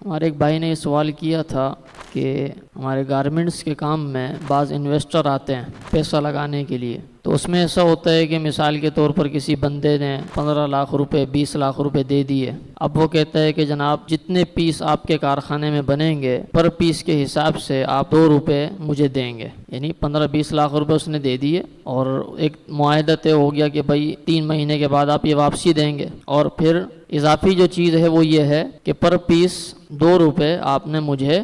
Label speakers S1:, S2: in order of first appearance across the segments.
S1: ہمارے ایک بھائی نے یہ سوال کیا تھا کہ ہمارے گارمنٹس کے کام میں بعض انویسٹر آتے ہیں پیسہ لگانے کے لیے، تو اس میں ایسا ہوتا ہے کہ مثال کے طور پر کسی بندے نے 15 لاکھ روپے 20 لاکھ روپے دے دیے۔ اب وہ کہتا ہے کہ جناب جتنے پیس آپ کے کارخانے میں بنیں گے پر پیس کے حساب سے آپ 2 روپے مجھے دیں گے، یعنی 15-20 لاکھ روپے اس نے دے دیے اور ایک معاہدہ طے ہو گیا کہ بھائی 3 مہینے کے بعد آپ یہ واپسی دیں گے، اور پھر اضافی جو چیز ہے وہ یہ ہے کہ پر پیس 2 روپے آپ نے مجھے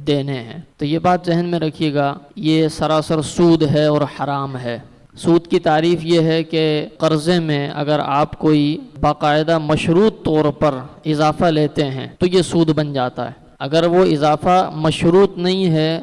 S1: دینے ہیں۔ تو یہ بات ذہن میں رکھیے گا، یہ سراسر سود ہے اور حرام ہے۔ سود کی تعریف یہ ہے کہ قرضے میں اگر آپ کوئی باقاعدہ مشروط طور پر اضافہ لیتے ہیں تو یہ سود بن جاتا ہے۔ اگر وہ اضافہ مشروط نہیں ہے،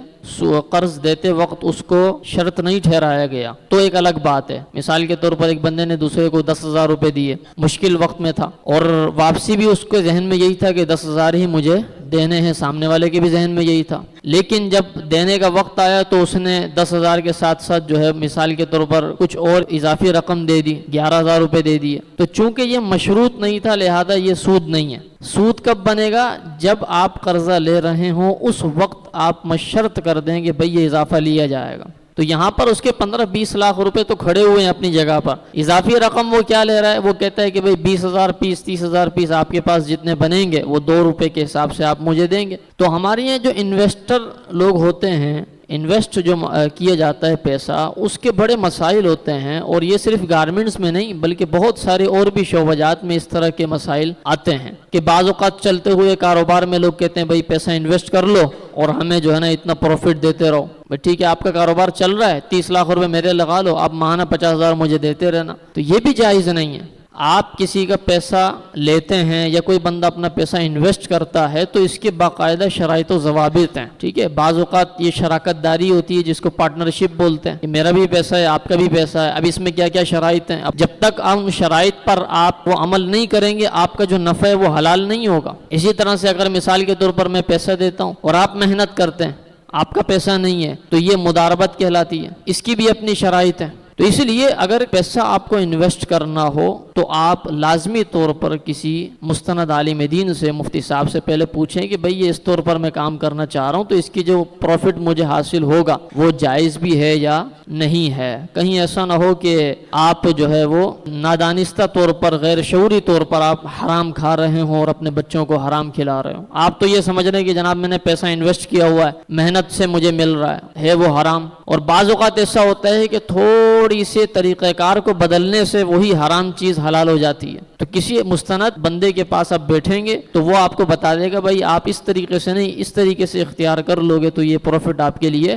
S1: قرض دیتے وقت اس کو شرط نہیں ٹھہرایا گیا تو ایک الگ بات ہے۔ مثال کے طور پر ایک بندے نے دوسرے کو 10,000 روپے دیے، مشکل وقت میں تھا اور واپسی بھی اس کے ذہن میں یہی تھا کہ 10,000 ہی مجھے دینے ہیں، سامنے والے کے بھی ذہن میں یہی تھا، لیکن جب دینے کا وقت آیا تو اس نے 10,000 کے ساتھ ساتھ جو ہے مثال کے طور پر کچھ اور اضافی رقم دے دی، 11,000 روپے دے دیے۔ تو چونکہ یہ مشروط نہیں تھا لہذا یہ سود نہیں ہے۔ سود کب بنے گا؟ جب آپ قرضہ لے رہے ہوں اس وقت آپ مشرط کر دیں کہ بھئی یہ اضافہ لیا جائے گا۔ تو یہاں پر اس کے 15-20 لاکھ روپے تو کھڑے ہوئے ہیں اپنی جگہ پر، اضافی رقم وہ کیا لے رہا ہے؟ وہ کہتا ہے کہ بھئی 20,000 پیس 30,000 پیس آپ کے پاس جتنے بنیں گے وہ 2 روپے کے حساب سے آپ مجھے دیں گے۔ تو ہمارے یہاں جو انویسٹر لوگ ہوتے ہیں، انویسٹ جو کیا جاتا ہے پیسہ، اس کے بڑے مسائل ہوتے ہیں، اور یہ صرف گارمنٹس میں نہیں بلکہ بہت سارے اور بھی شعبات میں اس طرح کے مسائل آتے ہیں کہ بعض اوقات چلتے ہوئے کاروبار میں لوگ کہتے ہیں بھئی پیسہ انویسٹ کر لو اور ہمیں جو ہے نا اتنا پروفٹ دیتے رہو۔ بھئی ٹھیک ہے، آپ کا کاروبار چل رہا ہے، 30 لاکھ روپے میرے لگا لو، آپ ماہانہ 50,000 مجھے دیتے رہنا، تو یہ بھی جائز نہیں ہے۔ آپ کسی کا پیسہ لیتے ہیں یا کوئی بندہ اپنا پیسہ انویسٹ کرتا ہے تو اس کے باقاعدہ شرائط و ضوابط ہیں، ٹھیک ہے۔ بعض اوقات یہ شراکت داری ہوتی ہے جس کو پارٹنرشپ بولتے ہیں کہ میرا بھی پیسہ ہے آپ کا بھی پیسہ ہے، اب اس میں کیا کیا شرائط ہیں، اب جب تک ان شرائط پر آپ وہ عمل نہیں کریں گے آپ کا جو نفع ہے وہ حلال نہیں ہوگا۔ اسی طرح سے اگر مثال کے طور پر میں پیسہ دیتا ہوں اور آپ محنت کرتے ہیں، آپ کا پیسہ نہیں ہے تو یہ مداربت کہلاتی ہے، اس کی بھی اپنی شرائط ہیں۔ تو اس لیے اگر پیسہ آپ کو انویسٹ کرنا ہو تو آپ لازمی طور پر کسی مستند عالم دین سے، مفتی صاحب سے پہلے پوچھیں کہ بھئی یہ اس طور پر میں کام کرنا چاہ رہا ہوں تو اس کی جو پروفٹ مجھے حاصل ہوگا وہ جائز بھی ہے یا نہیں ہے۔ کہیں ایسا نہ ہو کہ آپ جو ہے وہ نادانستہ طور پر، غیر شعوری طور پر آپ حرام کھا رہے ہوں اور اپنے بچوں کو حرام کھلا رہے ہوں۔ آپ تو یہ سمجھ رہے ہیں کہ جناب میں نے پیسہ انویسٹ کیا ہوا ہے، محنت سے مجھے مل رہا ہے وہ حرام۔ اور بعض اوقات ایسا ہوتا ہے کہ تھوڑی سے طریقہ کار کو بدلنے سے وہی حرام چیز حلال ہو جاتی ہے۔ تو کسی مستند بندے کے پاس آپ بیٹھیں گے تو وہ آپ کو بتا دے گا بھائی آپ اس طریقے سے نہیں، اس طریقے سے اختیار کر لوگے تو یہ پروفٹ آپ کے لیے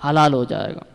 S1: حلال ہو جائے گا۔